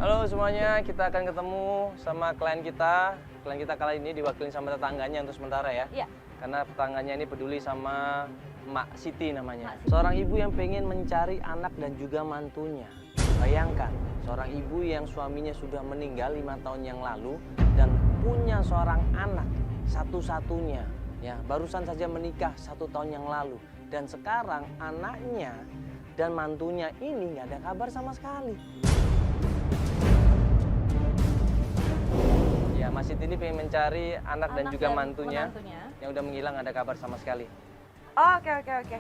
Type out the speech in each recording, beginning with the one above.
Halo semuanya, kita akan ketemu sama klien kita. Klien kita kali ini diwakilin sama tetangganya untuk sementara ya. Iya. Karena tetangganya ini peduli sama Mak Siti namanya. Seorang ibu yang pengen mencari anak dan juga mantunya. Bayangkan, seorang ibu yang suaminya sudah meninggal 5 tahun yang lalu dan punya seorang anak satu-satunya. Ya, barusan saja menikah 1 tahun yang lalu. Dan sekarang anaknya dan mantunya ini nggak ada kabar sama sekali. Ya, Mas Siti ini pengen mencari anak dan juga mantunya yang udah menghilang, ada kabar sama sekali. Oh, oke.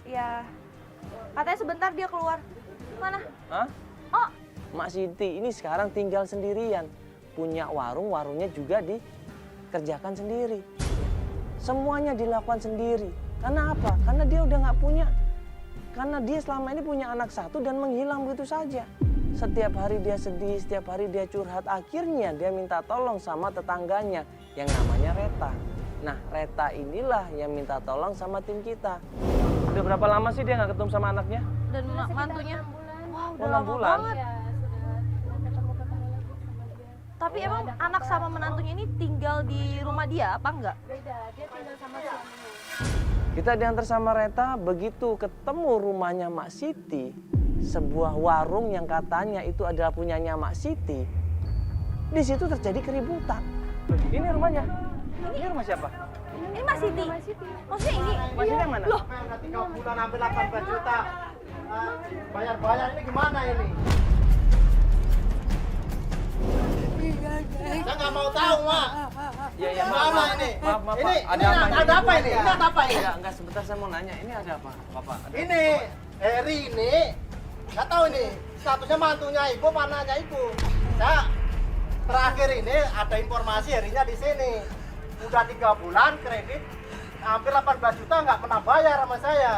Ya, katanya sebentar dia keluar. Mana? Hah? Oh, Mak Siti ini sekarang tinggal sendirian. Punya warung, warungnya juga dikerjakan sendiri. Semuanya dilakukan sendiri. Karena apa? Karena dia udah nggak punya. Karena dia selama ini punya anak satu dan menghilang begitu saja. Setiap hari dia sedih, setiap hari dia curhat. Akhirnya dia minta tolong sama tetangganya yang namanya Reta. Nah, Reta inilah yang minta tolong sama tim kita. Udah berapa lama sih dia nggak ketemu sama anaknya? dan mantunya? Wah, udah 6 lama bulan. banget. Ya, sudah ketemu-ketemu lagi sama dia. Tapi emang anak sama menantunya ini tinggal di rumah dia apa enggak? Beda, dia tinggal sama suaminya. Kita diantar sama Reta, begitu ketemu rumahnya Mak Siti, sebuah warung yang katanya itu adalah punyanya Mak Siti, di situ terjadi keributan. Ini rumahnya. Ini rumah siapa? Ini Mas Siti. Maksudnya ini? Mas Siti yang mana? Loh, Udah 3 bulan hampir 18 juta. Bayar-bayar ini gimana ini? Saya nggak mau tahu, Mak. Ya, Mana ini? Maaf, Ini Pak. ada apa ini? Ini ada apa ini? Enggak, sebentar saya mau nanya. Ini ada apa, Bapak? Ini Heri ini nggak tahu ini statusnya mantunya ibu, mananya ibu. Saya terakhir ini ada informasi Herinya di sini. Udah 3 bulan kredit hampir 18 juta nggak pernah bayar sama saya.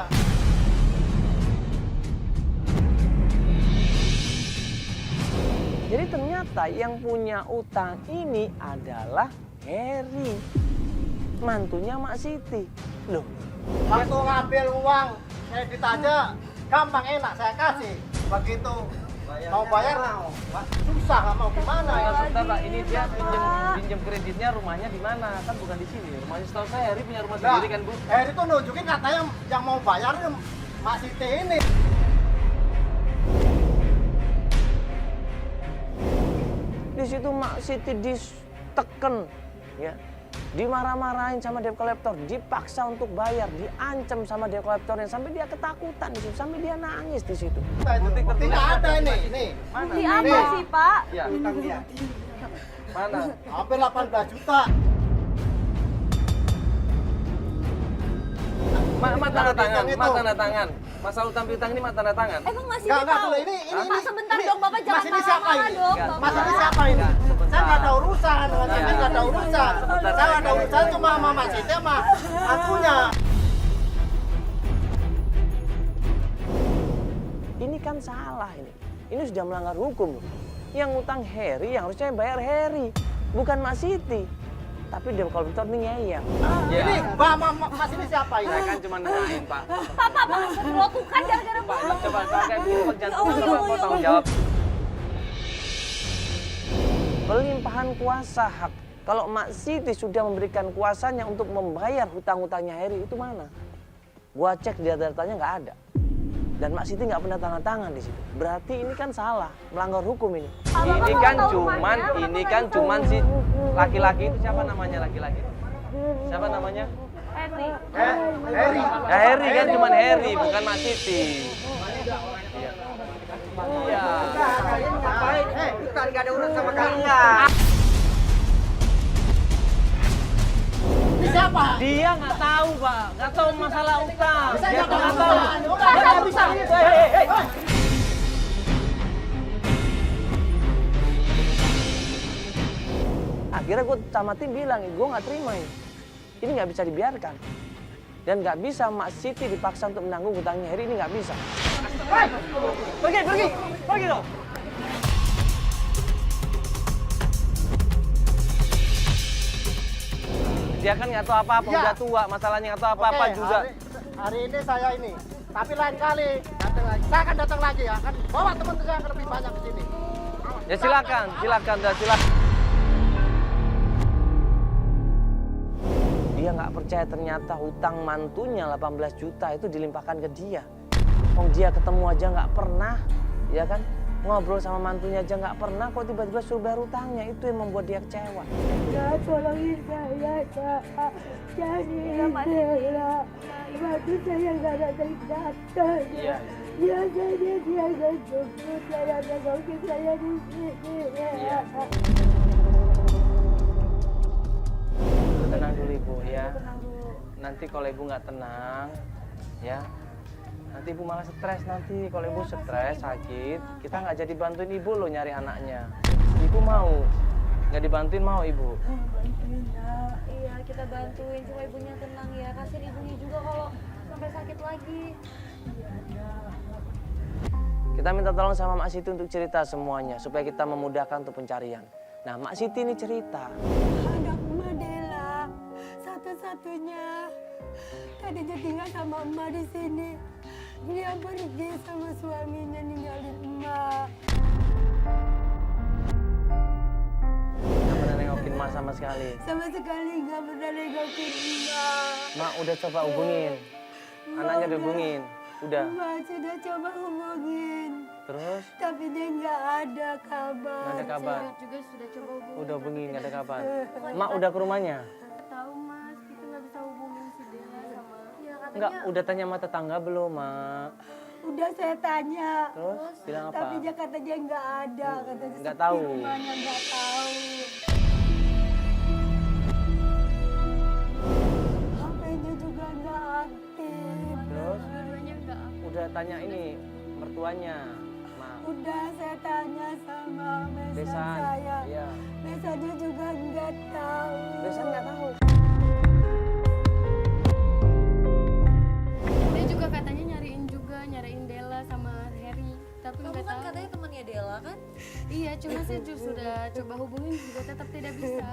Jadi ternyata yang punya utang ini adalah Heri, mantunya Mak Siti. Loh, Waktu ngambil uang kredit aja gampang enak saya kasih. Begitu mau bayar susah, nggak mau gimana. sebentar Pak, ini dia pinjam kreditnya rumahnya di mana? Kan bukan di sini. Rumahnya setahu saya Heri punya rumah sendiri kan, Bu? Heri tuh nunjukin katanya yang mau bayar Mak Siti ini. Di situ Mak Siti diteken, ya, dimarah-marahin sama debt collector, dipaksa untuk bayar, diancam sama debt collectornya sampai dia ketakutan di situ, sampai dia nangis di situ. Bukti nggak ada ini. Mana? di apa sih, Pak? Ya, Utang dia. mana? Hampir 18 juta. Mak tanda tangan, Mak tanda tangan. Masalah utang piutang ini Mak tanda tangan. Emang masih Nggak, tahu? dulu ini. Pak, sebentar dong, Bapak jangan Mas ini siapa marah-marah ini? dong, Nggak, Bapak. Mas ini siapa ini? Saya nggak ada urusan dengan Ya. saya, nggak ada urusan. Sebentar, Saya nggak ada urusan cuma sama Mas Siti sama akunya. Ini kan salah ini. Ini sudah melanggar hukum loh. Yang utang Heri, yang harusnya bayar Heri, bukan Mak Siti. Tapi debt collector ini ngeyel. Ini Mas ini siapa ini? Saya kan cuma nanyain, Pak. Papa berotukan gara-gara Pak, Bapak. coba pakai dulu jantung Ya Allah, dulu, ya mau tanggung Allah. jawab. Pelimpahan kuasa hak. Kalau Mak Siti sudah memberikan kuasanya untuk membayar hutang-hutangnya Heri, itu mana? Gua cek di datanya nggak ada. Dan Mak Siti nggak pernah tanda tangan di situ. Berarti ini kan salah, melanggar hukum ini. Bapak Ini nggak kan tahu cuman, rumahnya, ini Bapak kan nggak cuman tahu. si laki-laki itu siapa namanya laki-laki? Siapa namanya? Henry. Heri. Ya Heri kan cuman Heri, bukan Mak Siti. Iya. Ngapain? Bukan, gak ada urusan sama kalian. Ini siapa? Dia nggak tahu, Pak. Nggak tahu masalah utang. Saya Dia nggak nggak tahu. tahu. Saya nggak bisa. Hei. Akhirnya gue sama tim bilang, gue nggak terima ini. Ini nggak bisa dibiarkan. Dan nggak bisa Mak Siti dipaksa untuk menanggung hutangnya Heri, ini nggak bisa. Pergi dong. Dia kan nggak tahu apa-apa, Iya. udah tua, masalahnya nggak tahu apa-apa Oke, juga. Hari ini saya ini, tapi lain kali datang lagi. Saya akan datang lagi ya, akan bawa teman saya yang lebih banyak ke sini. Ya silakan, silakan, dah silakan. Dia nggak percaya ternyata hutang mantunya 18 juta itu dilimpahkan ke dia. Wong dia ketemu aja nggak pernah, ya kan? Ngobrol sama mantunya aja nggak pernah, kok tiba-tiba suruh bayar hutangnya. Itu yang membuat dia kecewa. Ya, tolongin saya, Kak. Cariin Bella. Bantu saya nggak datang-datang. Iya. Biasanya dia nggak jemput saya, nengokin saya di sini. Iya. Tenang dulu Ibu ya. Nanti kalau Ibu nggak tenang, ya. Nanti Ibu malah stres nanti. Kalau Ibu stres, sakit, kita nggak jadi bantuin Ibu loh nyari anaknya. Ibu mau? Nggak dibantuin mau Ibu? Bantuin, Nak. Iya, kita bantuin supaya ibunya tenang ya. Kasihin ibunya juga kalau sampai sakit lagi. Kita minta tolong sama Mak Siti untuk cerita semuanya supaya kita memudahkan untuk pencarian. Nah, Mak Siti ini cerita. Anak emak Dela, satu-satunya. Tadinya tinggal sama emak di sini. Dia pergi sama suaminya ninggalin emak. Nggak pernah nengokin Mak sama sekali. Sama sekali nggak pernah nengokin emak. Mak udah coba hubungin. Anaknya udah hubungin. Udah. Emak sudah coba hubungin. Terus? Tapi dia nggak ada kabar. Nggak ada kabar. Saya juga sudah coba hubungi. Udah hubungin, nggak ada kabar. Mak udah ke rumahnya? Tahu Mas, kita nggak bisa hubungin si Dela sama. Iya, katanya. Enggak, udah tanya sama tetangga belum, Mak? Udah saya tanya. Terus bilang apa? Tapi dia katanya nggak ada, katanya Nggak sepi tahu. rumahnya nggak tahu. HP-nya juga nggak aktif. Terus Dua-duanya nggak aktif. udah tanya ini mertuanya, Mak. Udah saya tanya sama besan Besan. saya. Iya. Besannya juga nggak tahu. Besan nggak tahu. Dia juga katanya nyariin Dela sama Harry, tapi Kamu nggak kan tahu. katanya temannya Dela kan? Iya, cuma saya sudah coba hubungin juga tetap tidak bisa.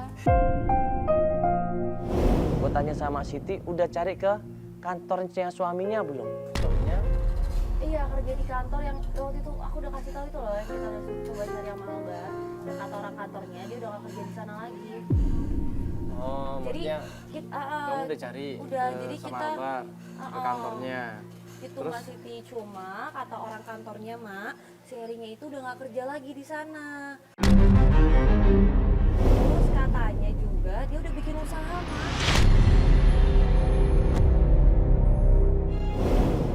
Gue tanya sama Siti, udah cari ke kantornya suaminya belum? Suaminya? Iya, kerja di kantor yang waktu itu aku udah kasih tahu itu loh, yang kita coba cari sama Albar. Dan kata orang kantornya dia udah gak kerja di sana lagi. Oh, Jadi maksudnya kita kamu udah cari udah, jadi sama kita Alba ke kantornya. itu Terus? Mbak Siti, cuma kata orang kantornya Mak, si Herinya itu udah gak kerja lagi di sana. Terus katanya juga dia udah bikin usaha Mak.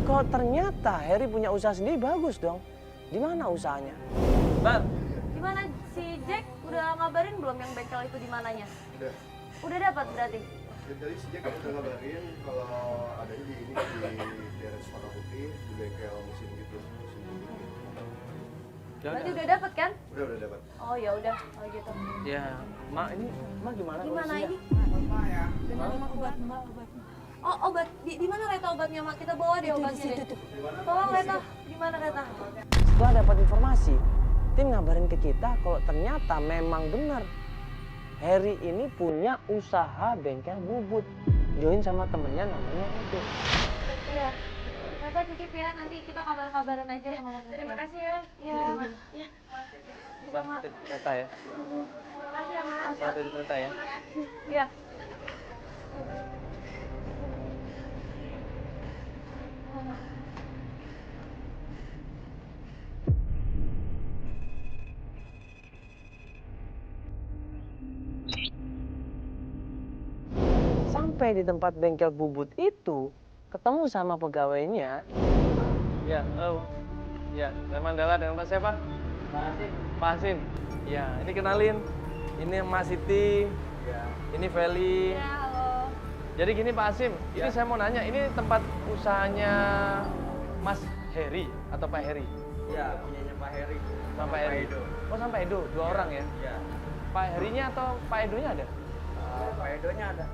Kok ternyata Harry punya usaha sendiri, bagus dong. Di mana usahanya? Bar, Gimana si Jack udah ngabarin belum yang bengkel itu di mananya? Udah. Udah dapat berarti? Dari sejak kamu udah ngabarin kalau adanya di ini di daerah Sepaka Putih di bengkel mesin gitu. Berarti udah dapat kan? Udah dapat. Oh ya udah, kalau gitu. ya, Mak ini, Mak gimana? Gimana kondisinya? ini? Benar obat, Mbak, obat. Oh obat, di mana Reta obatnya Mak? Kita bawa deh obatnya deh. Tolong Reta, di mana Reta? Setelah dapat informasi, tim ngabarin ke kita kalau ternyata memang benar Harry ini punya usaha bengkel bubut. Join sama temennya namanya itu. Iya. Reta titip ya, nanti kita kabar-kabaran aja sama Mas. Terima kasih ya. Iya. Iya. Bang, Teta ya. Terima kasih ya Mas. Teta ya. Iya. Sampai di tempat bengkel bubut itu, ketemu sama pegawainya. Ya, ya, teman Dela dengan Pak siapa? Pak Hasim. Ya, ini kenalin. Ini Mas Siti. Ya. Ini Feli. Ya, halo. Jadi gini Pak Hasim, ini saya mau nanya, ini tempat usahanya Mas Heri atau Pak Heri? Ya, punyanya Pak Heri. Sama Pak Heri. Edo. Oh, sama Pak Edo, dua orang ya? Ya. Pak Herinya atau Pak Edonya ada? Pak Edonya ada.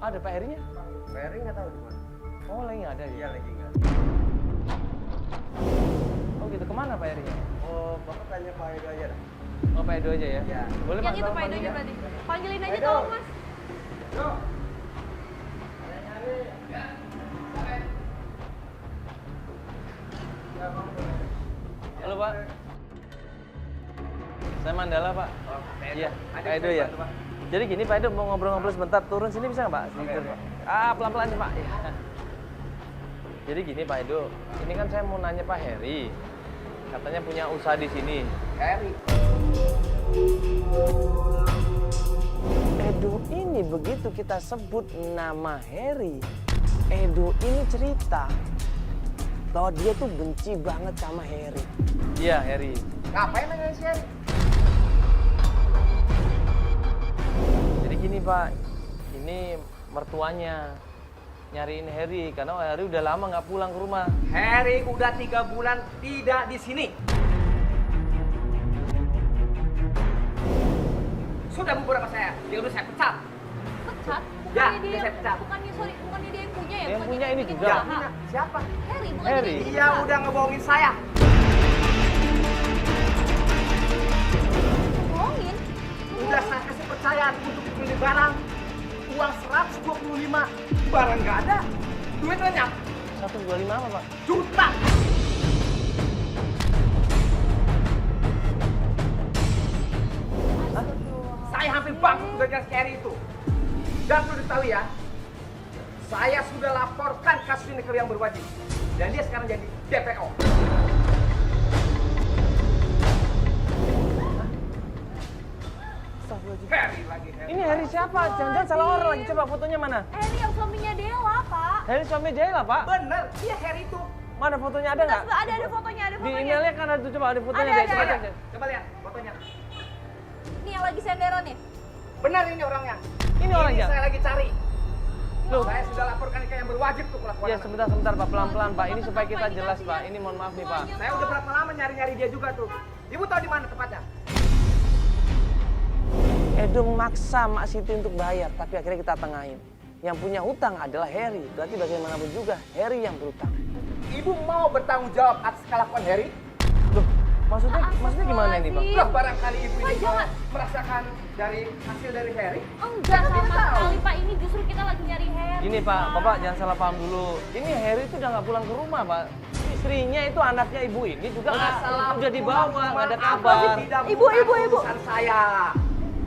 Ada Pak Herinya? Pak Heri nggak tahu di mana. Oh, lagi nggak ada Iya ya? lagi nggak. Oh gitu, kemana Pak Herinya? Oh, Bapak tanya Pak Edo aja dah. Oh, Pak Edo aja ya? Iya. Boleh Yang Mas, itu tolong Pak Edonya panggil ya? berarti. Panggilin aja Edo. tolong Mas. Yo. Halo Pak. Saya Mandala, Pak. Oh, Pak Edo. Iya, Ada Pak Edo bisa ya. dibantu, Pak? Jadi gini Pak Edo, mau ngobrol-ngobrol sebentar, turun sini bisa nggak Pak? Sedikit. Oke, Pak. Pelan-pelan sih Pak. Ya. Jadi gini Pak Edo, ini kan saya mau nanya Pak Heri. Katanya punya usaha di sini. Heri. Edo ini begitu kita sebut nama Heri, Edo ini cerita bahwa dia tuh benci banget sama Heri. Iya, Heri. Ngapain nanya si Heri? Jadi gini Pak, ini mertuanya nyariin Heri karena Heri udah lama nggak pulang ke rumah. Heri udah 3 bulan tidak di sini. Sudah bubur sama saya, dia udah saya pecat. Pecat? Ya, Bukannya dia saya pecat. bukannya dia yang punya ya? Yang Bukannya punya dia ini bikin juga. usaha? Siapa? Heri, bukan Heri. dia yang bikin Dia usaha. udah ngebohongin saya. Bohongin? Udah saya kasih percayaan untuk beli barang. Uang 125. Barang nggak ada. Duit lenyap. 125 apa Pak? Juta. Saya hampir bangkrut dengan Heri itu. Dan perlu diketahui ya, saya sudah laporkan kasus ini ke yang berwajib. Dan dia sekarang jadi DPO. Heri lagi, Heri. Ini Heri siapa? Jangan-jangan salah orang lagi. Coba fotonya mana? Heri yang suaminya Dela, Pak. Heri suami Jaila Pak. Bener, dia Heri itu. Mana fotonya ada nggak? Ada fotonya, ada Di fotonya. emailnya kan ada tuh, coba ada fotonya Ada, deh. Coba ada. cek. Coba lihat fotonya. Ini yang lagi senderan nih. Benar ini orangnya. Ini orangnya? Saya lagi cari. Loh. Saya sudah laporkan ke yang berwajib tuh kelakuan. Ya sebentar Pak, pelan-pelan Pak. Ini supaya kita jelas Pak. Ini mohon maaf nih Pak. Saya udah berapa lama nyari-nyari dia juga tuh. Ibu tahu di mana tepatnya? Edo maksa Mak Siti untuk bayar, tapi akhirnya kita tengahin. Yang punya hutang adalah Heri. Berarti bagaimanapun juga Heri yang berhutang. Ibu mau bertanggung jawab atas kelakuan Heri? Loh, maksudnya gimana ini Bang? Lah barangkali ibu Pak, ini jangan. merasakan dari hasil dari Heri? Enggak Kan kita sama tahu. sekali, Pak. Ini justru kita lagi nyari Heri. Gini Pak, Bapak jangan salah paham dulu. Ini Heri itu udah nggak pulang ke rumah Pak. Istrinya itu anaknya ibu ini juga udah dibawa, nggak ada kabar. Ibu. Urusan saya.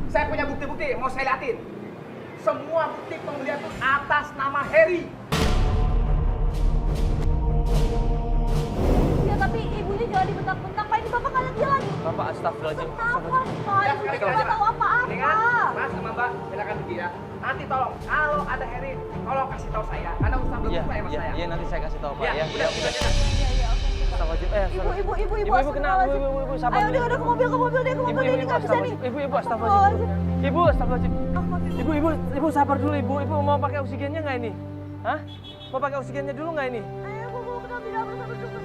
Saya punya bukti-bukti, mau saya liatin. Semua bukti pembelian itu atas nama Heri. Ya, tapi ibunya jangan dibentak-bentak, Pak. Ini Bapak kan lihat dia lagi. Bapak astagfirullahaladzim. Kenapa, Pak? Ya, Ibu sekali nggak tahu apa-apa. Ini kan, Mas sama Mbak, silakan pergi ya. Nanti tolong, kalau ada Heri, tolong kasih tahu saya. Karena urusan belum Iya, selesai sama saya. iya nanti saya kasih tahu Pak Ya, ya. udah. Astagfirullahaladzim. Ibu kenapa? Ibu sabar. Ayo, udah ke mobil deh, ke mobil deh. Ini nggak bisa nih. Ibu astagfirullahaladzim. Ibu astagfirullahaladzim. Ibu sabar dulu Ibu. Ibu mau pakai oksigennya nggak ini? Hah? Mau pakai oksigennya dulu nggak ini? Ayo, aku mau kenal tidak bersama cukup.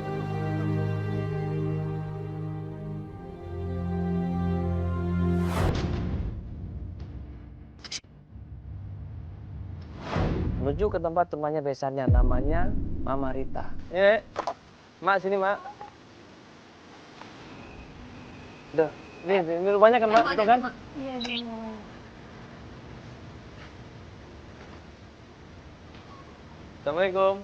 Menuju ke tempat temannya besannya, namanya Mama Rita. Nek, Mak sini Mak. Udah, ini rumahnya kan Mak, itu kan? Iya, iya. Assalamualaikum.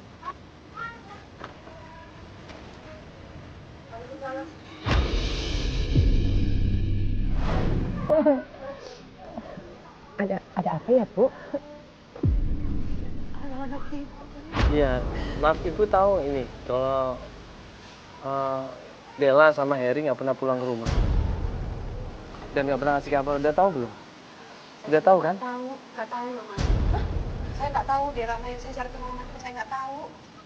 Ada apa ya, Bu? Iya, maaf Ibu tahu ini kalau Dela sama Heri nggak pernah pulang ke rumah dan nggak pernah ngasih kabar. Udah tahu belum? Udah tahu kan? Nggak tahu loh, Mas. Saya nggak tahu dia ramai. Saya cari kemana-mana, saya nggak tahu.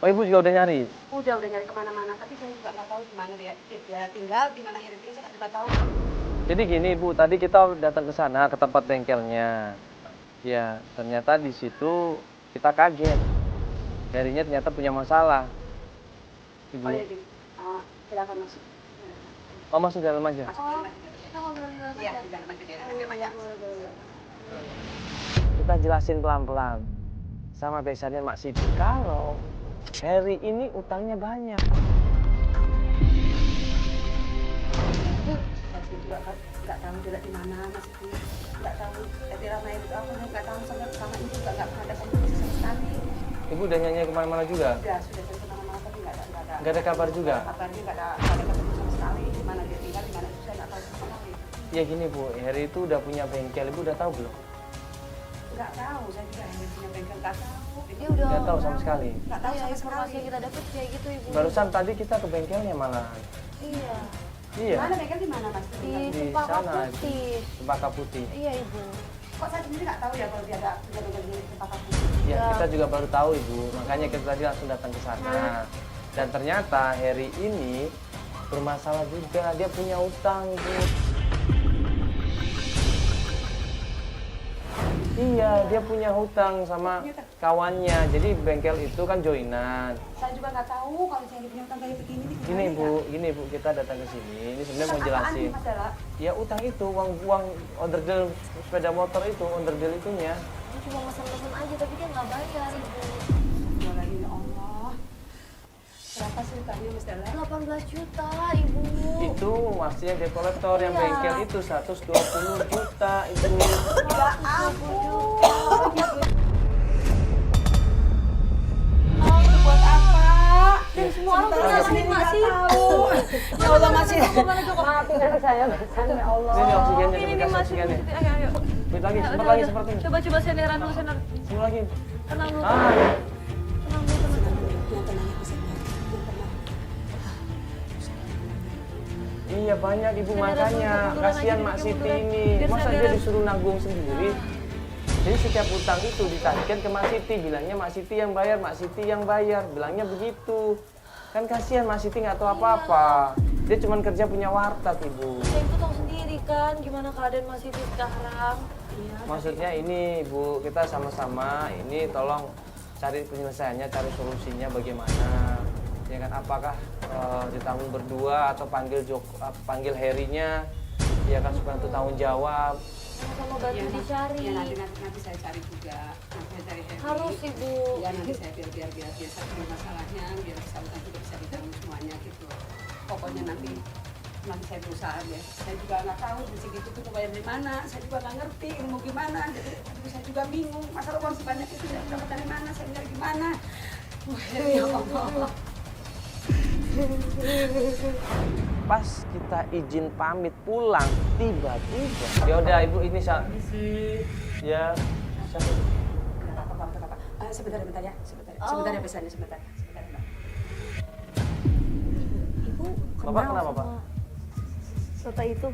Oh Ibu juga udah nyari. Udah nyari kemana-mana, tapi saya juga nggak tahu di mana dia tinggal, di mana Heri tinggal, saya nggak tahu. Jadi gini Ibu, tadi kita datang ke sana ke tempat bengkelnya. Ya, ternyata di situ kita kaget. Herinya ternyata punya masalah. Ibu. Oh iya, silakan masuk. Oh masuk dalam aja. Iya, di dalam aja. Kita jelasin pelan-pelan sama besannya Mak Siti. Kalau Heri ini utangnya banyak. Saya juga nggak tahu dia di mana, Mas. Nggak tahu. Jadi ramai itu aku nggak tahu sama ibu juga nggak pernah ada komunikasi sama sekali. Ibu udah nyanyi kemana-mana juga? Sudah cari kemana-mana tapi nggak ada. Nggak ada kabar juga? Kabarnya nggak ada ketemu sama sekali. Di mana dia tinggal, di mana itu saya nggak tahu sama sekali. Ya gini Bu, Heri itu udah punya bengkel, Ibu udah tahu belum? Nggak tahu, saya juga yang punya bengkel nggak tahu. Dia udah Nggak tahu sama sekali. Nggak tahu Iya, sama informasi sekali. yang kita dapat kayak gitu ibu. Barusan tadi kita ke bengkelnya malah. Iya. Iya, Mana bengkel di mana mas? Di di Cempaka sana. Putih. Cempaka Putih. Iya ibu. Kok saya sendiri nggak tahu ya kalau dia ada bengkel di Cempaka Putih? Ya, Ya. kita juga baru tahu Ibu, makanya kita tadi langsung datang ke sana. Dan ternyata Heri ini bermasalah juga, dia punya utang Bu. Iya, dia punya hutang sama kawannya. Jadi bengkel itu kan joinan. Saya juga nggak tahu kalau saya punya utang kayak begini. nih, Gini gimana ya? Bu, kita datang ke sini. Ini sebenarnya mau Utang apaan jelasin. nih, Mas Dala? Ya utang itu, uang onderdil sepeda motor itu, onderdil itunya. Dia cuma mesen-mesen aja tapi dia nggak bayar ibu. Jualan ya Allah. Berapa sih utangnya Mas Dala? 18 juta ibu. Itu maksudnya debt collector yang Iya. bengkel itu 120 juta Ibu. Ya ampun. Buat apa? Dan semua orang Sebentar, punya saya sendiri mak nggak sih. tahu. Ya Allah masih. Maafin anak saya, ya Allah. Ini oksigennya, Ini dikasih masih. oksigennya. Ayo, ayo. Wait lagi, Ayo, sempat udah, lagi udah. seperti ini. Coba senderan dulu, sender. Semua lagi. Tenang dulu. Ah, ya. Tenang dulu, tenang. Yang tenang ya, Mas. Yang tenang. Iya banyak Ibu, Senderan makanya dulu, munduran kasihan aja, Mak dikit Siti munduran. ini. Biar Masa dia senderan. disuruh nanggung sendiri? Jadi setiap utang itu ditagihkan ke Mak Siti, bilangnya Mak Siti yang bayar, Mak Siti yang bayar, bilangnya begitu. Kan kasihan Mak Siti nggak tahu apa-apa. Dia cuma kerja punya warteg Ibu. Ya, ibu tahu sendiri kan gimana keadaan Mas Siti sekarang. Iya. Maksudnya ini Ibu, kita sama-sama ini tolong cari penyelesaiannya, cari solusinya bagaimana. Ya kan, apakah ditanggung berdua atau panggil Herinya, ya kan, supaya untuk tanggung jawab. Sama-sama bantu dicari. Ya nanti saya cari juga. Nanti saya cari Happy. Harus ibu. Ya nanti saya biar satu masalahnya biar bisa utang juga bisa ditanggung semuanya gitu. Pokoknya nanti saya berusaha ya. Saya juga nggak tahu mesti gitu tuh bayar dari mana. Saya juga nggak ngerti ilmu gimana. Jadi saya juga bingung. Masalah uang sebanyak itu saya dapat dari mana? Saya nyari gimana? Wah, ya Allah. Pas kita izin pamit pulang, tiba-tiba. Ya udah Ibu, ini ya. Nggak apa-apa. Sebentar ya. Sebentar ya pesannya sebentar. Sebentar Mbak. Ibu Bapak kenal kenapa, Pak? sama Bapak itu.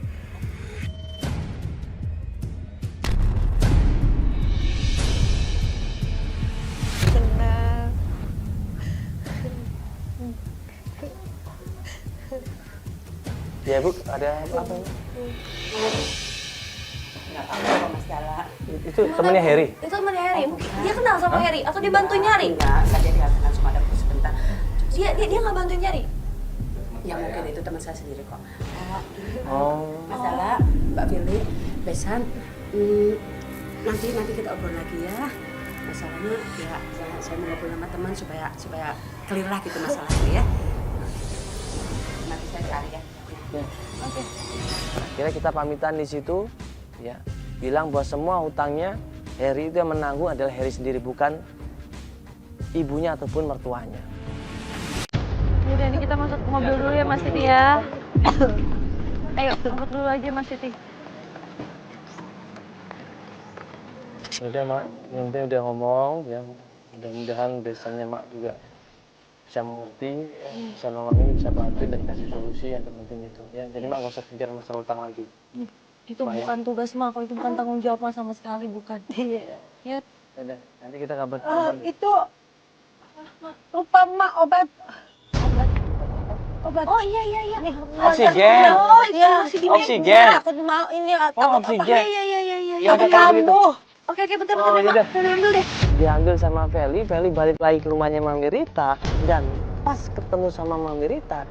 Kenal. Ya Bu, ada apa ini? Nggak apa-apa Mas Dala. Itu temennya Heri. Itu temannya Heri. Dia kenal sama Heri atau dia bantuin nyari? Enggak, saya dia kenal cuma ada sebentar. Dia nggak bantuin nyari. Ya mungkin itu teman saya sendiri kok. Oh. Mas Dala, Mbak Firly, besan. Nanti kita obrol lagi ya. Masalahnya ya saya mau ngobrol sama teman supaya clear lah gitu masalahnya ya. Nanti saya cari ya. Ya. Oke. Akhirnya kita pamitan di situ, ya. Bilang bahwa semua hutangnya Heri itu yang menanggung adalah Heri sendiri, bukan ibunya ataupun mertuanya. Udah, ini kita masuk ke mobil dulu ya Mas Siti ya. Ayo, masuk dulu aja Mas Siti. Udah Mak, yang penting udah ngomong, ya. Mudah-mudahan besarnya Mak juga bisa mengerti, bisa nolongin, bisa bantu dan kasih solusi yang terpenting itu. Ya, jadi Mak nggak usah pikir masalah utang lagi. Itu bukan tugas Mak, itu bukan tanggung jawab Mak sama sekali, bukan. Iya. Ya, Udah, nanti kita kabar. Itu lupa mak obat. oh iya. Nih, Oksigen. Oh iya, Oksigen. Aku mau ini. Oh, oksigen. Iya. Ya udah kalau gitu. Oke, bentar, Oh, bentar, yaudah. Mak. Ambil deh. Diambil sama Feli balik lagi ke rumahnya Mami Rita, dan pas ketemu sama Mami Rita,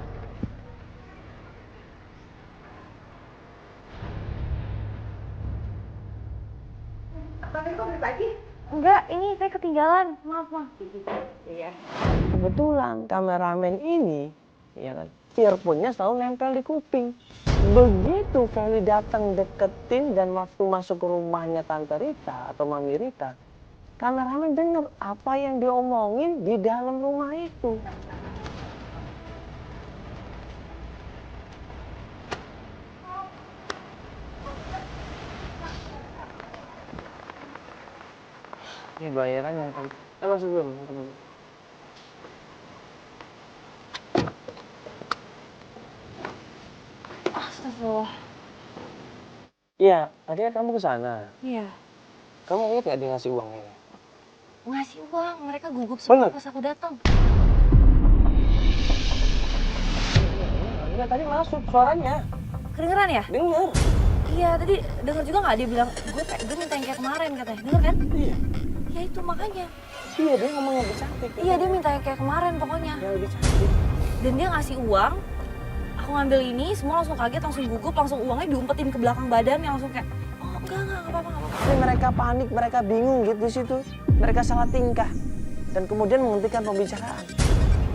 Enggak, ini saya ketinggalan. Maaf. Iya. kebetulan kameramen ini, ya kan, earphone-nya selalu nempel di kuping. Begitu Feli datang deketin dan waktu masuk ke rumahnya Tante Rita atau Mami Rita, kameramen dengar apa yang diomongin di dalam rumah itu. Ini bayarannya. Masuk dulu. Astagfirullah. Iya, tadi kan kamu ke sana. Iya. Kamu lihat gak dia ngasih uang ini? Ngasih uang, mereka gugup semua Bener? pas aku datang. Enggak, tadi masuk suaranya. Kedengeran ya? Dengar. Iya, tadi denger juga nggak dia bilang gue minta yang kayak kemarin katanya. Denger kan? Iya. Ya itu makanya. Iya, dia ngomong yang lebih cantik. Iya, dia minta yang kayak kemarin pokoknya. Yang lebih cantik. Dan dia ngasih uang. Aku ngambil ini, semua langsung kaget, langsung gugup, langsung uangnya diumpetin ke belakang badan, yang langsung kayak, oh enggak apa-apa. Tapi mereka panik, mereka bingung gitu di situ. Mereka salah tingkah. Dan kemudian menghentikan pembicaraan.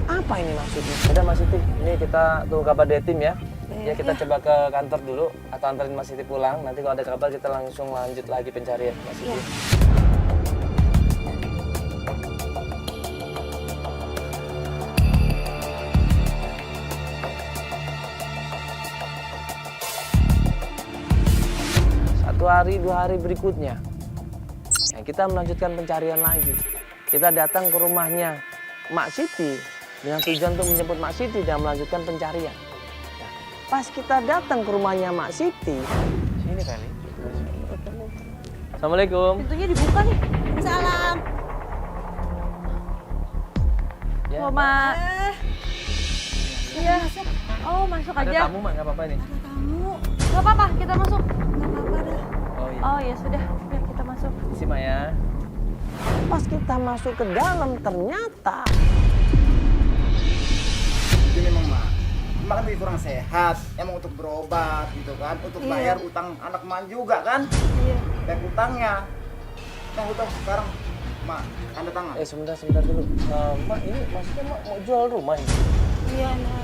Apa ini maksudnya? Udah Mas Siti, ini kita tunggu kabar dari tim ya. Ya kita coba ke kantor dulu atau anterin Mas Siti pulang. Nanti kalau ada kabar kita langsung lanjut lagi pencarian Mas Siti. Satu hari, 2 hari berikutnya, ya, kita melanjutkan pencarian lagi. Kita datang ke rumahnya Mak Siti dengan tujuan untuk menjemput Mak Siti dan melanjutkan pencarian. Nah, pas kita datang ke rumahnya Mak Siti, sini kali. Assalamualaikum. Pintunya dibuka nih. Salam. Ya, Oh, Mak. Iya. Oh, masuk ada aja. tamu Mak, nggak apa-apa nih. Kamu Gak apa-apa, kita masuk. nggak apa-apa dah. Oh iya. Oh ya sudah, biar kita masuk. Isi Mak ya. Pas kita masuk ke dalam ternyata Gini memang mak, mak kan lagi kurang sehat, emang untuk berobat gitu kan, untuk bayar utang anak mak juga kan, Iya. dan utangnya, nah utang sekarang mak tanda tangan. sebentar dulu. Mak ini maksudnya Mak mau jual rumah ini? Iya nah.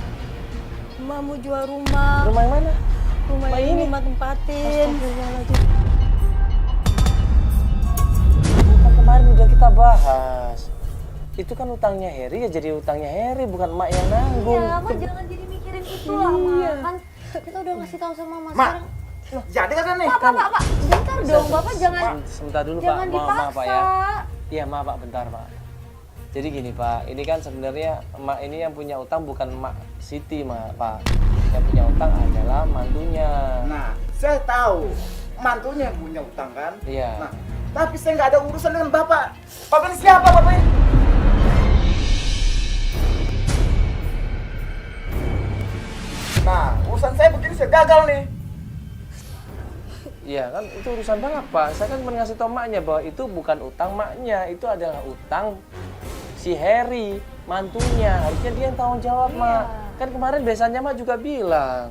Emak mau jual rumah. Rumah yang mana? Rumah Mak ini ini? Mak tempatin. Kan kemarin udah kita bahas. Itu kan utangnya Heri ya jadi utangnya Heri bukan Mak yang nanggung. Iya, Mak jangan jadi mikirin itu lah, Mak. Kan kita udah ngasih tahu sama Mas Mak, sekarang. jadi kan nih? Pak, bentar dong, Bapak jangan Sebentar dulu jangan Pak, maaf Pak ya. dipaksa. Iya maaf Pak, bentar Pak. Jadi gini Pak, ini kan sebenarnya Mak ini yang punya utang bukan Mak Siti Pak. Yang punya utang adalah mantunya. Nah, saya tahu mantunya yang punya utang kan. Iya. Nah, tapi saya nggak ada urusan dengan bapak. Bapak ini siapa bapak ini? Nah, urusan saya begini saya gagal nih. Iya kan itu urusan Bapak. Saya kan cuma ngasih tau Maknya bahwa itu bukan utang Maknya, itu adalah utang si Heri, mantunya. Harusnya dia yang tanggung jawab, Mak. Kan kemarin besannya Mak juga bilang.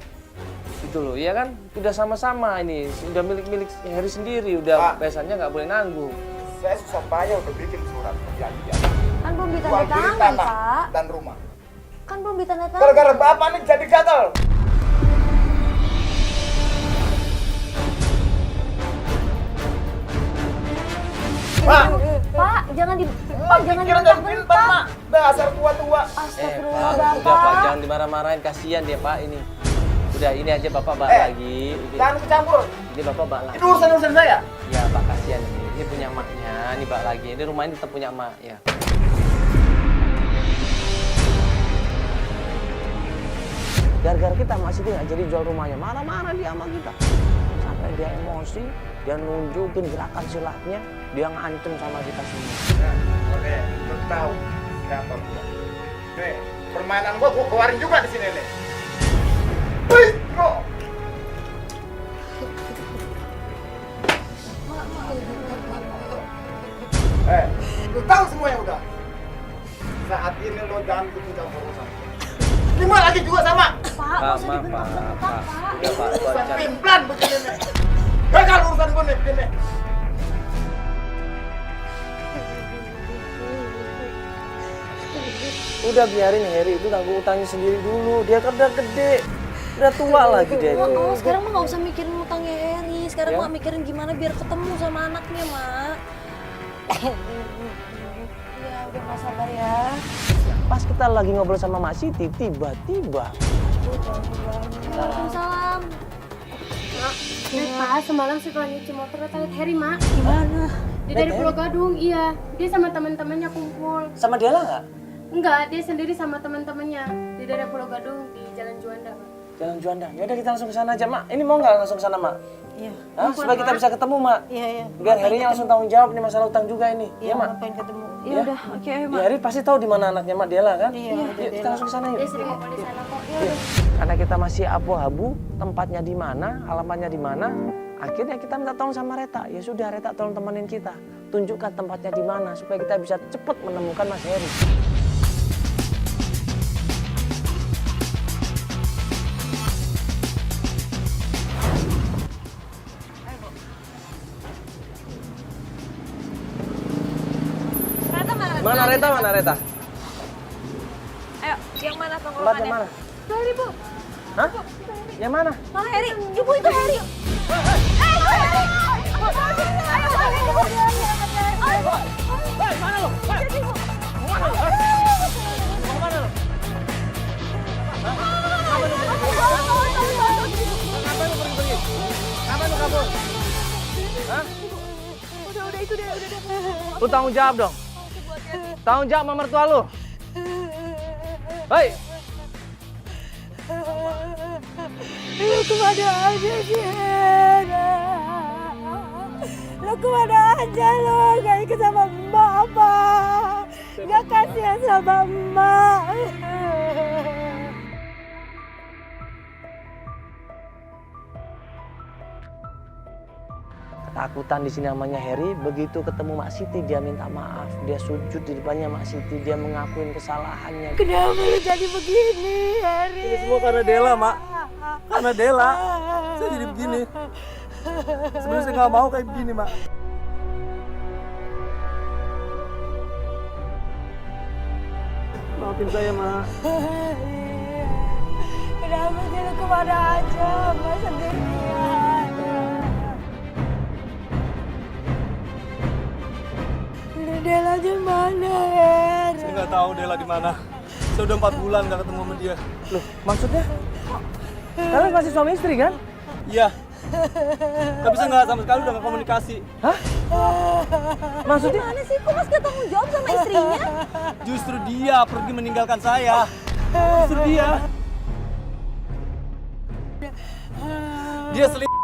Gitu loh, ya kan? Udah sama-sama ini, udah milik-milik Heri sendiri, udah Pak. besannya nggak boleh nanggung. Saya susah payah udah bikin surat perjanjian. Kan belum Jual beli ditandatangan, tanah Pak. dan rumah. Kan belum ditandatangan. Gara-gara bapak nih jadi gagal. Pak, Pak, jangan Pak jangan pikiran dan pintar, dibentak-bentak. Mak. Dasar tua-tua. Astagfirullah, Pak, udah Pak, Bapak. jangan dimarah-marahin, kasihan dia Pak ini. Udah ini aja Bapak bak lagi. Jangan kecampur. Ini Bapak bak lagi. Itu urusan saya. Ya Pak, kasihan ini. Ini punya Maknya, ini bak lagi. Ini rumah ini tetap punya Mak ya. Gara-gara kita masih nggak jadi jual rumahnya, marah-marah dia sama kita. Sampai dia emosi, dia nunjukin gerakan silatnya, dia ngancem sama kita semua. Nah, oke, lu tahu siapa gua. Nih, permainan gua keluarin juga di sini nih. Wih, bro. Lu tahu semuanya udah. Saat ini lo jangan ikut campur urusan. Lima lagi juga sama. Pak, nggak usah dibentak-bentak, Pak. Ya Pak, Urusan Pak, pimplan begini nih. Gagal urusan gua nih begini. udah biarin Heri itu tanggung utangnya sendiri dulu. Dia kan udah gede, udah tua lagi dia itu. Oh, sekarang mah nggak usah mikirin utangnya Heri. Sekarang Ya. mah mikirin gimana biar ketemu sama anaknya, Mak. Ya, udah nggak sabar ya. Pas kita lagi ngobrol sama Mak Siti, tiba-tiba Waalaikumsalam. Mak, Pak, semalam setelah nyuci motor kita lihat Heri, Mak. Gimana? Dia dari Pulau Gadung, iya. Dia sama teman-temannya kumpul. Sama Dela nggak? Enggak, dia sendiri sama teman-temannya. Dia dari Pulau Gadung di Jalan Juanda, Mak. Jalan Juanda. Yaudah kita langsung ke sana aja, Mak. Ini mau nggak langsung ke sana, Mak? Iya. Hah? Supaya kita bisa ketemu, Mak. Iya, iya. Biar Herinya langsung tanggung jawab nih masalah utang juga ini. Iya, Iya, Mak. ngapain ketemu? Ya. Iya udah, oke ayo, Ya, Mak. Heri pasti tahu di mana anaknya Mak Dela kan? Iya, Yuk, kita langsung ke sana yuk. Dia sering ngumpul di sana kok. Iya. Karena kita masih abu-abu, tempatnya di mana, alamatnya di mana, akhirnya kita minta tolong sama Reta. Ya sudah, Reta tolong temenin kita. Tunjukkan tempatnya di mana supaya kita bisa cepat menemukan Mas Heri. Mana Reta? Mana Reta? Ayo, yang mana Tempat pengeluarannya? yang mana? Heri, Bu. Hah? Yang mana? Pak Heri, ibu itu Heri. Ngapain lu kabur? Hah? Udah itu deh, udah. Lu tanggung jawab dong. Tanggung jawab sama mertua lu. Hei, Lu kemana aja sih, Hera? Lu kemana aja lu? Gak ikut sama emak apa? Gak kasihan sama emak? ketakutan di sini namanya Heri. Begitu ketemu Mak Siti dia minta maaf. Dia sujud di depannya Mak Siti. Dia mengakuin kesalahannya. Kenapa lu jadi begini, Heri? Ini semua karena Dela, Mak. Karena Dela, saya jadi begini. Sebenarnya saya nggak mau kayak begini, Mak. Maafin saya, Mak. Kenapa sih lu kemana aja, Mak sendirian? Dela di mana, Her? Saya nggak tahu Dela di mana. Saya udah 4 bulan nggak ketemu sama dia. Loh, maksudnya? Kalian masih suami istri kan? Iya. Tapi saya nggak sama sekali udah nggak komunikasi. Hah? Maksudnya? Mana sih? Kok Mas gak tanggung jawab sama istrinya? Justru dia pergi meninggalkan saya. Justru dia. Dia selingkuh.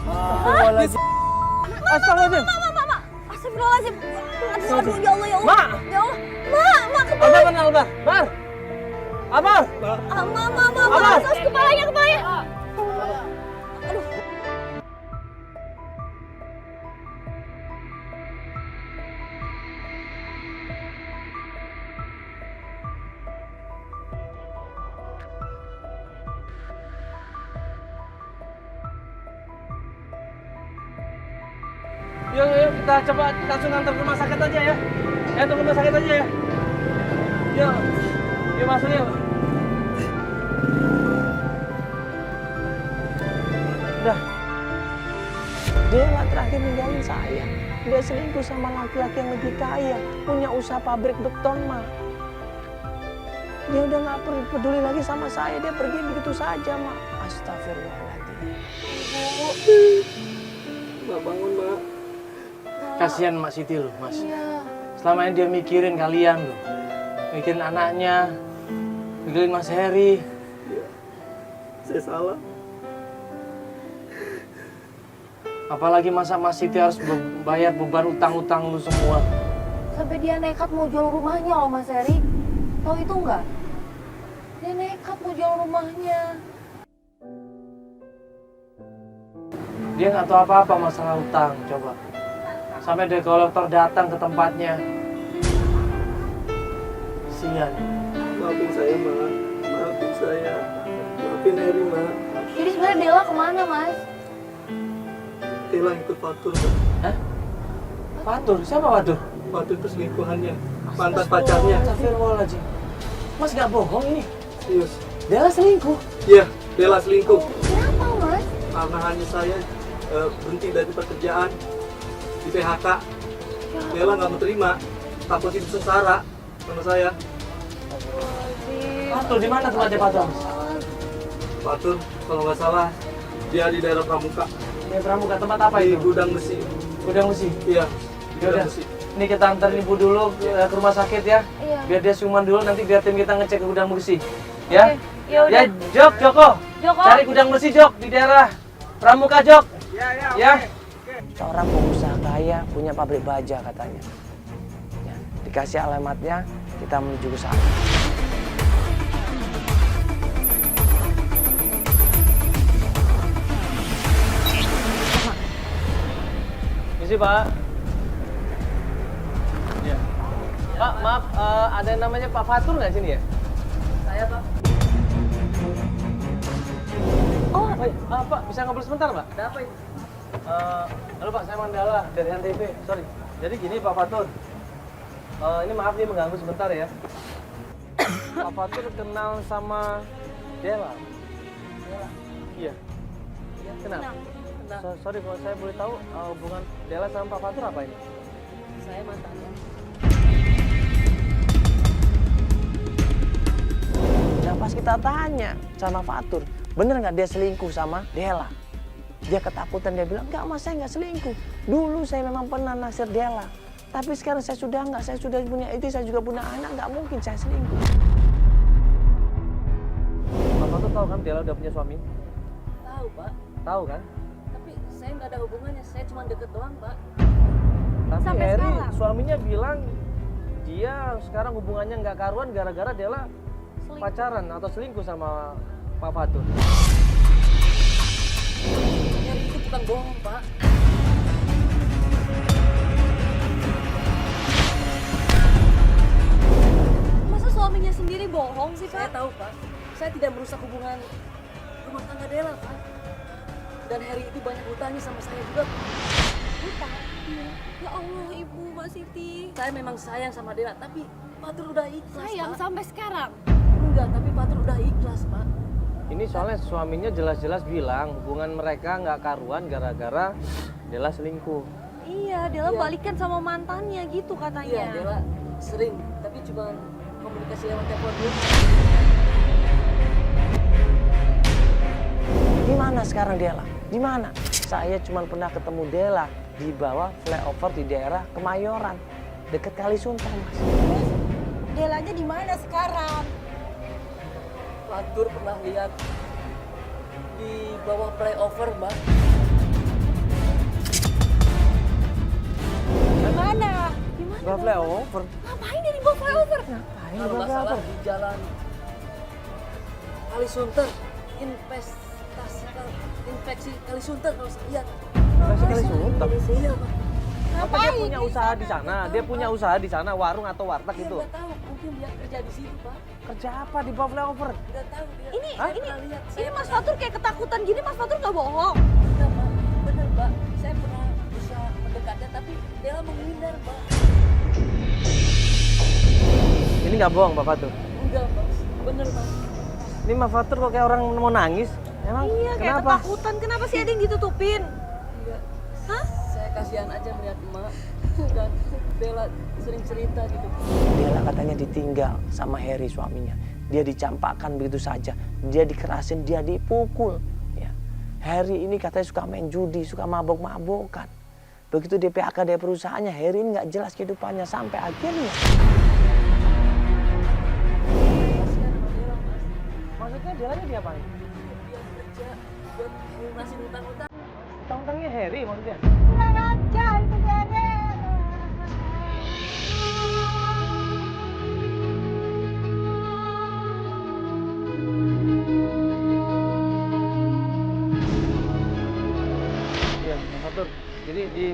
Astagfirullahaladzim. Astagfirullahaladzim. Astagfirullahaladzim. Aduh, ya Allah, ya Allah. Mak! Ya Allah. Mak, Albar kepala. mana Albar? Bar! Albar! Mak. Sos, kepalanya. Yuk, kita coba langsung antar ke rumah sakit aja ya. Ke rumah sakit aja ya. Yuk masuk yuk. Udah. Dela terakhir ninggalin saya. Dia selingkuh sama laki-laki yang lebih kaya, punya usaha pabrik beton, Ma. Dia udah nggak peduli lagi sama saya, dia pergi begitu saja, Ma. Astagfirullahaladzim. Mak bangun, Mak. Kasihan Mak Siti loh, Mas. Selama ini dia mikirin kalian loh. Mikirin anaknya, mikirin Mas Heri. Saya salah. Apalagi masa Mas Siti harus bayar beban utang-utang lu semua. Sampai dia nekat mau jual rumahnya loh, Mas Heri. Tahu itu enggak? Dia nekat mau jual rumahnya. Dia nggak tahu apa-apa masalah utang, coba. Sampai ada kolektor datang ke tempatnya. Kasihan. Maafin saya, Mak. Maafin saya. Maafin Heri, Mak. Jadi sebenarnya Dela kemana, Mas? Dela ikut Fatur, Mak. Hah? Fatur? Siapa Fatur? Fatur itu selingkuhannya. Mantan pacarnya. Astagfirullahaladzim. Mas nggak bohong ini. Serius. Dela selingkuh. Iya, Dela selingkuh. Kenapa, Mas? Karena hanya saya berhenti dari pekerjaan di PHK. Dela nggak mau terima, takut itu sengsara sama saya. Fatur di mana tempatnya Fatur? Pak Tur, kalau nggak salah dia di daerah Pramuka. Ya Pramuka, tempat apa Di itu? gudang besi. Gudang besi. Iya. Ya udah. Gudang besi. Ini kita anterin Ibu dulu ke rumah sakit ya. Iya. Biar dia siuman dulu, nanti biar tim kita ngecek ke gudang besi. Ya? Oke, ya udah. Ya, Joko. Joko. Cari gudang besi, Jok, di daerah Pramuka, Jok. Ya. Ya. Seorang pengusaha kaya punya pabrik baja katanya. Ya, dikasih alamatnya, kita menuju ke sana. Misi, Pak. Ya. Pak, maaf, ada yang namanya Pak Fatur nggak sini ya? Saya, Pak. Oh, Pak, bisa ngobrol sebentar, Pak? Ada apa ini? Halo Pak, saya Mandala dari NTB. Sorry. Jadi gini Pak Fatur. Ini maaf nih mengganggu sebentar ya. Pak Fatur kenal sama Dela. Iya. Kenal. Sorry kalau saya boleh tahu hubungan Dela sama Pak Fatur apa ini? Saya mantannya. Nah pas kita tanya sama Fatur, bener nggak dia selingkuh sama Dela? Dia ketakutan, dia bilang, enggak mas, saya nggak selingkuh. Dulu saya memang pernah naksir Dela. Tapi sekarang saya sudah enggak, saya sudah punya istri, saya juga punya anak, nggak mungkin saya selingkuh. Bapak tuh tahu kan Dela udah punya suami? Tahu, Pak. Tahu kan? Tapi saya nggak ada hubungannya, saya cuma deket doang, Pak. Tapi Sampai Heri, sekarang? suaminya bilang dia sekarang hubungannya nggak karuan gara-gara Dela pacaran atau selingkuh sama Pak Fatur. Heri itu bukan bohong, Pak. Masa suaminya sendiri bohong sih, Saya Pak? tahu, Pak. Saya tidak merusak hubungan rumah tangga Dela, Pak. Dan Heri itu banyak hutangnya sama saya juga, Pak. Hutang? Ya Allah, Ibu, Mbak Siti. Saya memang sayang sama Dela, tapi Fatur udah ikhlas, Sayang Pak. sampai sekarang. Enggak, tapi Fatur udah ikhlas, Pak. Ini soalnya suaminya jelas-jelas bilang hubungan mereka nggak karuan gara-gara Dela selingkuh. Iya, Dela Iya. balikan sama mantannya gitu Iya, katanya. Dela sering, tapi cuma komunikasi lewat telepon dulu. Di mana sekarang Dela? Di mana? Saya cuma pernah ketemu Dela di bawah flyover di daerah Kemayoran, dekat Kalisunter, Mas. Delanya di mana sekarang? Fatur pernah lihat di bawah flyover, Mbak. Di mana? Gimana? Bawah flyover? Ngapain dia di bawah flyover? Ngapain Kalau bawah nggak salah flyover? di jalan Kalisunter, infeksi Kalisunter kalau saya lihat. Masih Kalisunter? Iya, Pak. Apa dia punya usaha di sana? Dia punya usaha di sana, warung atau warteg Dia itu? nggak tahu, mungkin dia kerja di situ, Pak. Kerja apa di bawah flyover? Nggak tahu dia. Ini, Saya ini, pernah lihat. ini Mas Fatur kayak ketakutan gini, Mas Fatur nggak bohong. Enggak, Pak. Bener, Pak. Saya pernah berusaha mendekatnya, tapi dia menghindar, Pak. Ini nggak bohong Pak Fatur. Enggak, Pak. Bener, Pak. Ini Pak Fatur kok kayak orang mau nangis. Emang Iya, kayak kenapa? ketakutan. Kenapa sih ada yang ditutupin? Enggak. Hah? Saya kasihan aja melihat emak. Dan Bella sering cerita gitu. Dela katanya ditinggal sama Heri suaminya. Dia dicampakkan begitu saja. Dia dikerasin, dia dipukul. Ya. Heri ini katanya suka main judi, suka mabok-mabokan. Begitu dia PHK dari perusahaannya, Heri ini nggak jelas kehidupannya sampai akhirnya. Kasihan sama Bella, Mas. Maksudnya Delanya diapain? Dia kerja buat lunasin hutang-hutang. Utang-utangnya Heri maksudnya? Kurang ajar itu Dede. Iya, Pak Fatur. Jadi di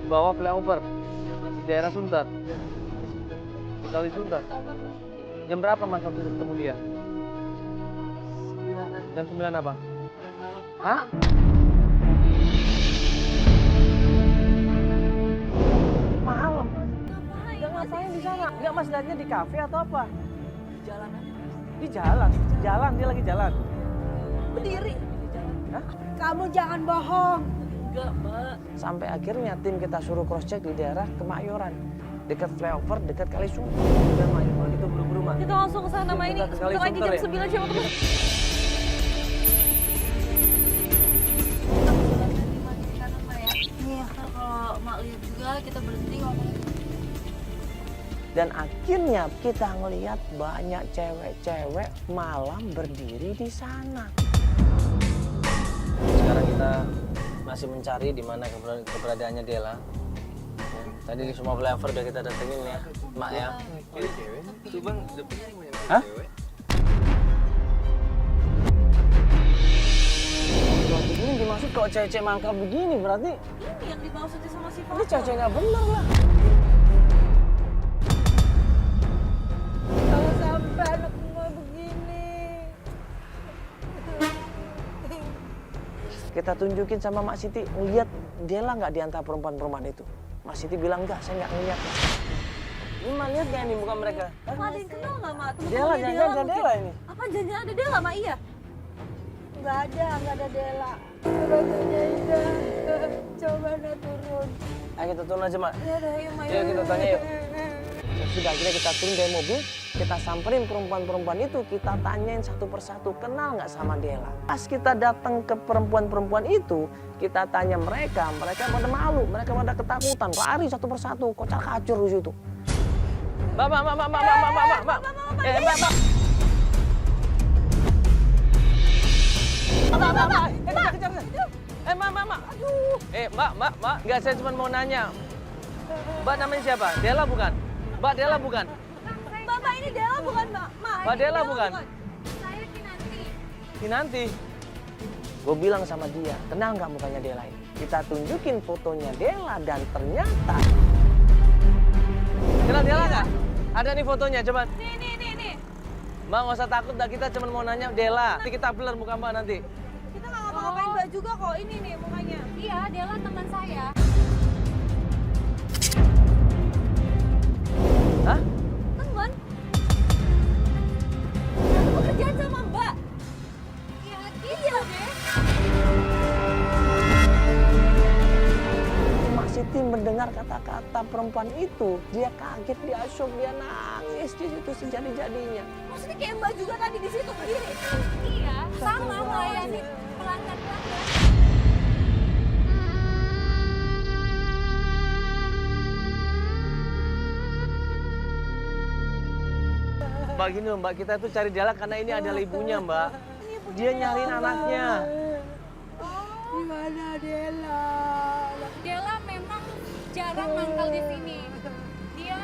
bawah flyover di daerah Sunter. Di Kali Sunter. Jam berapa Mas waktu itu ketemu dia? Jam 9 apa? Hah? Malam. Nggak ngapain di sana? Nggak Mas lihatnya di kafe atau apa? Di jalan aja, Mas. Di jalan. Jalan, dia lagi jalan. Berdiri. Hah? Kamu jangan bohong. Enggak, Mbak. Sampai akhirnya tim kita suruh cross check di daerah Kemayoran. Dekat flyover, dekat Kalisunter. Udah Mayu, kalau gitu buru-buru mah. Kita langsung ke sana, Ma. Ini Kita ke Kali sebentar lagi Sunter jam ya? 9 jam. Mak lihat juga kita berhenti ngomong. Dan akhirnya kita ngelihat banyak cewek-cewek malam berdiri di sana. Sekarang kita masih mencari di mana keberadaannya Dela. Ya, tadi di semua flavor udah kita datengin ya, Mak ya. Tuh bang, depannya banyak Hah? cewek. Waktu ini dimaksud kalau cewek-cewek mangkal begini berarti Ini yang dimaksudnya sama si ini Fajar. cewek-cewek nggak bener lah. Kalau sampai anak semua begini. Kita tunjukin sama Mak Siti, ngeliat Dela nggak di antara perempuan-perempuan itu. Mak Siti bilang enggak, saya nggak ngeliat. Ini Mak lihat nggak nih muka mereka? Hah? Mak ada yang kenal nggak Mak? Dela, jangan-jangan mungkin. Dela ini. Apa jangan ada Dela Mak? Iya. Nggak ada Dela. Turunnya Ida. Coba nak turun. Ayo kita turun aja Mak. Ya udah, yuk Mak. Yuk kita tanya yuk. Ya sudah, akhirnya kita turun dari mobil, kita samperin perempuan-perempuan itu, kita tanyain satu persatu, kenal nggak sama Dela. Pas kita datang ke perempuan-perempuan itu, kita tanya mereka pada malu, mereka pada ketakutan, lari satu persatu, kocar kacur di situ. Mbak. Mbak. Enggak, saya cuma mau nanya. Mbak namanya siapa? Dela bukan? Mbak Dela bukan? Bapak ini Dela bukan Mbak? Mbak Dela bukan? Saya Kinanti. Kinanti. Gue bilang sama dia, kenal nggak mukanya Dela ini? Kita tunjukin fotonya Dela dan ternyata... Kenal Dela nggak? Ada nih fotonya, coba. Nih. Mbak nggak usah takut, kita cuma mau nanya Dela. Nanti kita blur muka Mbak nanti. Kita nggak ngapa-ngapain Mbak juga kok. Ini nih mukanya. Iya, Dela teman saya. Hah? Teman? Aku kerjaan sama Mbak. Iya, deh. Mak Siti mendengar kata-kata perempuan itu, dia kaget, dia syok, dia nangis di situ sejadi-jadinya. Maksudnya kayak Mbak juga tadi di situ berdiri. Iya, sama melayani pelanggan-pelanggan. Mbak gini loh, Mbak, kita tuh cari Dela karena ini adalah ibunya, Mbak. Dia nyariin anaknya. Di mana Dela? Dela memang jarang mangkal di sini. Dia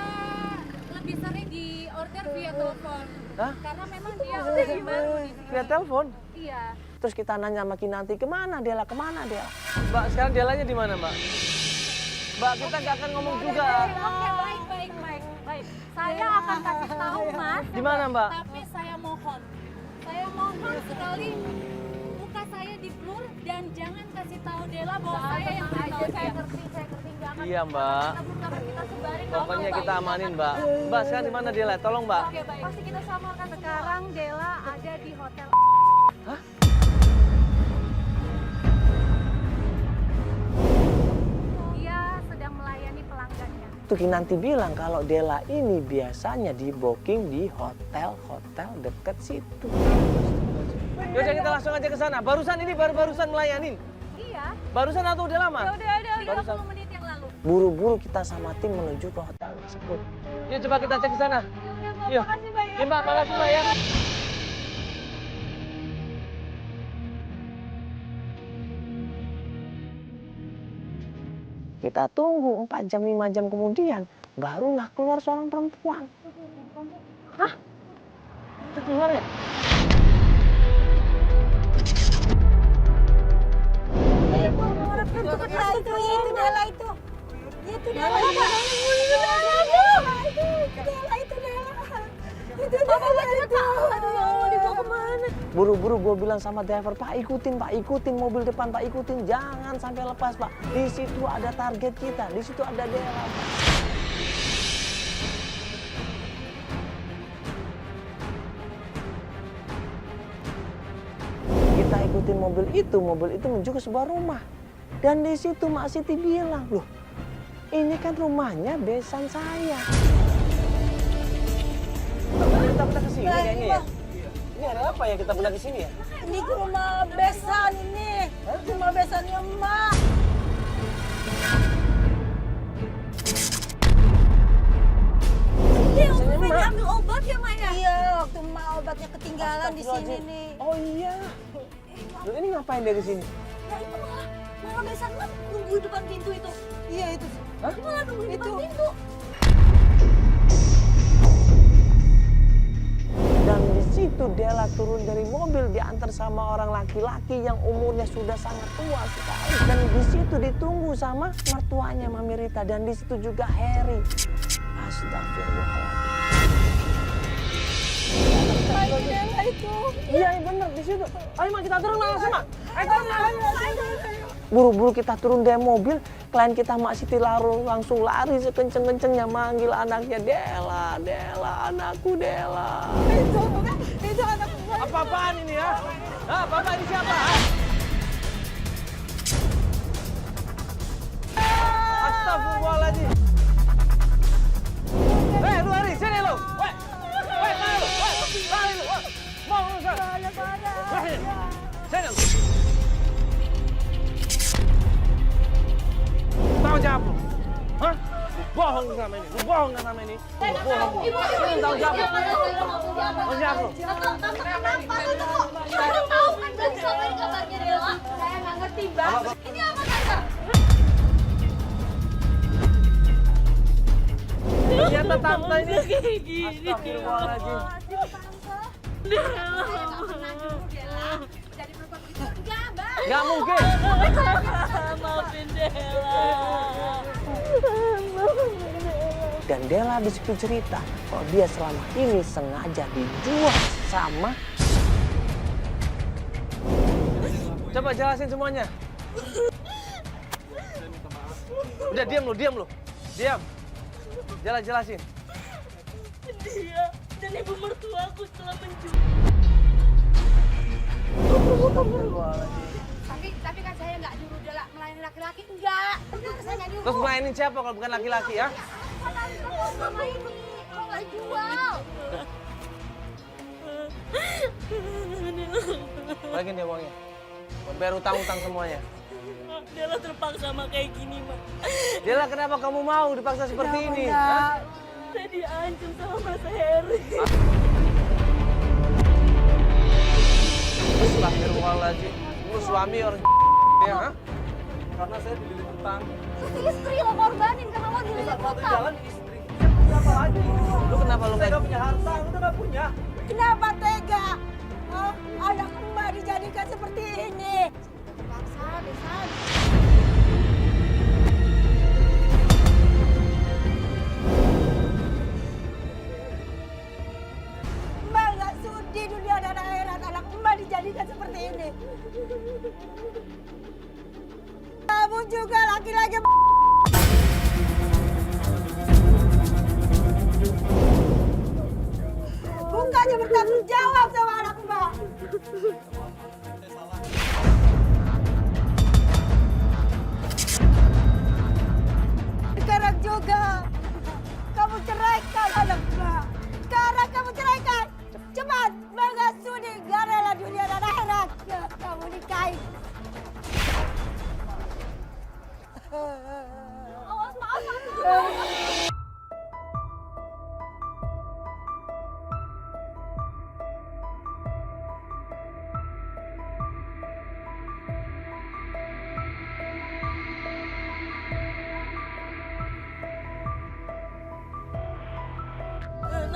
lebih sering di order via telepon. Hah? Karena memang dia udah baru di sini. Via telepon? Iya. Terus kita nanya sama Kinanti, kemana Dela? Mbak, sekarang Delanya di mana, Mbak? Mbak, kita nggak akan ngomong juga. Oke, baik. Saya akan kasih tahu Mas. Di mana, Mbak? Tapi saya mohon sekali muka saya di blur dan jangan kasih tahu Dela bahwa saya yang kasih tahu dia. Saya ngerti. Nggak akan Iya, Mbak. kita sebarin. Pokoknya kita amanin, Mbak. Mbak, sekarang di mana Dela? Tolong, Mbak. Oke, baik. Pasti kita samarkan Sekarang Dela ada di hotel. Hah? Dia sedang melayani pelanggannya. Tuh Kinanti bilang kalau Dela ini biasanya di booking di hotel-hotel deket situ. Yaudah kita langsung aja ke sana. Barusan melayanin. Iya. Barusan atau udah lama? Udah Barusan. 30 menit yang lalu. Buru-buru kita sama tim menuju ke hotel tersebut. Yuk coba kita cek ke sana. Yuk. Makasih Mbak ya. Ya, Mbak, makasih Mbak ya. Kita tunggu 4 jam 5 jam kemudian barulah keluar seorang perempuan. Hah? Itu keluar ya? Itu Dela itu. Itu Dela itu. Itu Dela. Aduh, dibawa kemana? Buru-buru gue bilang sama driver, Pak ikutin mobil depan, Pak ikutin, jangan sampai lepas Pak. Di situ ada target kita, di situ ada Dela. Kita ikutin mobil itu menuju ke sebuah rumah. Dan di situ Mak Siti bilang, loh ini kan rumahnya besan saya. Kita pernah kesini kayaknya ya? Ini ada apa ya kita pernah kesini ya? Ini ke rumah besan ini. Rumah besannya Emak. waktu Feni ambil obat ya, Maya? Iya, waktu emak obatnya ketinggalan di sini nih. Oh iya. Lu ini ngapain dari sini? Nah itu malah besan emak nunggu depan pintu itu. Iya itu. Hah? Malah nunggu di depan pintu. Dan di situ Della turun dari mobil diantar sama orang laki-laki yang umurnya sudah sangat tua sekali. Dan di situ ditunggu sama mertuanya Mami Rita dan di situ juga Harry. Astagfirullahaladzim. Della itu. Iya bener di situ. Ayo Mak kita turun langsung Mak. Ayo turun. Buru-buru kita turun dari mobil. Klien kita Mak Siti langsung lari sekenceng-kencengnya manggil anaknya Della, Della, anakku Della. Itu anak gue. Apa-apaan ini ya? Hah, Bapak ini siapa? Astagfirullahaladzim. Lu lari, sini lu. Woi, lari lu. Lari lu. Mau lu sana. Sini lu. Tahu jawab lu. Hah? Bohong sama ini. Lu bohong sama ini. Bohong. Sini tahu jawab lu. Tahu jawab lu. Ibu tahu kan dari sampai kabarnya Della? Saya nggak ngerti, Mbak. Ini apa, Tante? Ternyata tante ini kayak gini. Astagfirullahaladzim. Gak mungkin. Maafin Della. Dan Della di situ cerita kalau dia selama ini sengaja dijual sama. Coba jelasin semuanya. Udah diam lu. Diam. Jelasin. Dia dan ibu mertuaku telah menjual. Tapi kan saya nggak nyuruh Della melayani laki-laki, enggak. Benar saya nggak nyuruh. Terus mainin siapa kalau bukan laki-laki ya? Sama ini, kok nggak dijual? Bagiin dia uangnya. Bayar utang-utang semuanya. Della terpaksa sama kayak gini, Mak. Della, kenapa kamu mau dipaksa seperti ini? Hah? Saya diancam sama Mas Harry. Astagfirullahaladzim. Lu suami orang ya, ha? Karena saya dililit utang. Istri lo korbanin karena lo dililit Satu utang. jalan istri. Siapa lagi? Lu kenapa lu Saya nggak punya harta, udah nggak punya. Kenapa tega? Anak emak dijadikan seperti ini. Terpaksa, Besan. Emak nggak sudi dunia dan akhirat anak emak dijadikan seperti ini. Kamu juga laki-laki. Bukannya bertanggung jawab sama anak emak. Sekarang juga kamu ceraikan anak emak. Sekarang kamu ceraikan. Cepat, emak nggak sudi, gak rela dunia dan akhirat. Ya, kamu nikahin. Awas, maaf.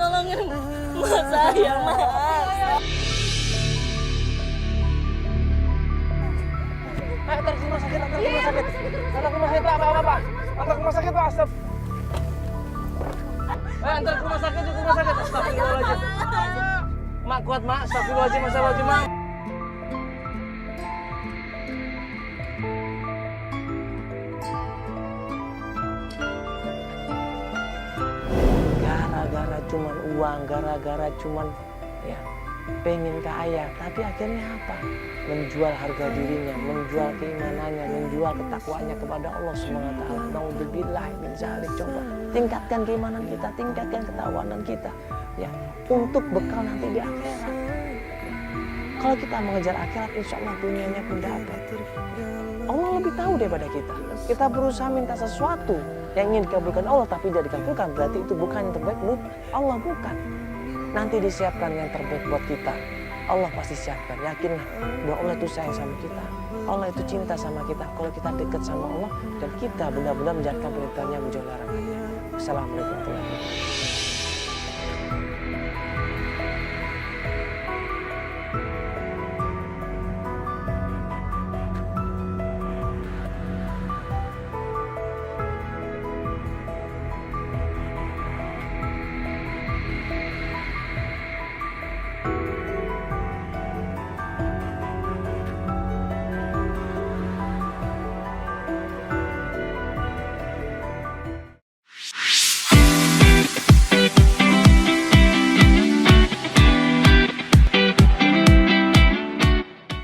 Tolongin emak saya, Mas. Antar ke rumah sakit, Pak. Antar ke rumah sakit, Pak. Antar ke rumah sakit, Astagfirullahaladzim. Mak kuat, Mak. Astagfirullahaladzim, Mak. Gara-gara cuman uang, gara-gara cuman ya pengen kaya, tapi akhirnya apa? Menjual harga dirinya, menjual keimanannya, menjual ketakwaannya kepada Allah SWT. Nauzubillah min dzalik. Coba tingkatkan keimanan kita, tingkatkan ketawanan kita, ya, untuk bekal nanti di akhirat. Kalau kita mengejar akhirat, insya Allah dunianya pun dapat. Allah lebih tahu daripada kita. Kita berusaha minta sesuatu yang ingin dikabulkan Allah tapi tidak dikabulkan, berarti itu bukan yang terbaik menurut Allah, bukan. Nanti disiapkan yang terbaik buat kita. Allah pasti siapkan. Yakinlah bahwa Allah itu sayang sama kita. Allah itu cinta sama kita. Kalau kita dekat sama Allah dan kita benar-benar menjalankan perintahnya, menjauhi larangannya. Assalamualaikum warahmatullahi wabarakatuh.